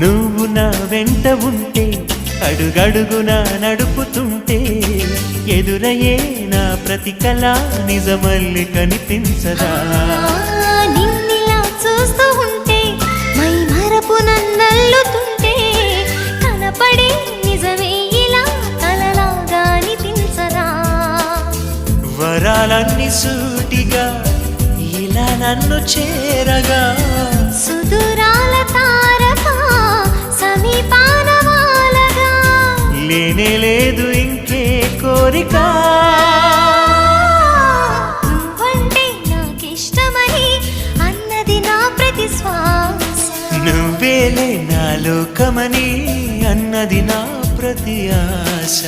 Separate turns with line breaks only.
నువ్వు నా వెంట ఉంటే అడుగడుగునా నడుపుతుంటే ఎదురయ్యే నా ప్రతి కళ నిజమల్లి కనిపించదా
నిన్నిలా చూస్తూ ఉంటే మై మరపు నన్నల్లుతుంటే కనపడే నిజమే ఇలా కలలాగా అనిపించదా
వరాలన్నీ సూటిగా ఇలా నన్ను చేరగా
సుదూరాల తారక సమీపాన వాలగా
లేనే లేదు ఇంకే కోరిక
నువ్వంటే నాకిష్టమని అన్నది నా ప్రతి శ్వాస
నువ్వేలే నా లోకమని అన్నది నా ప్రతి ఆశ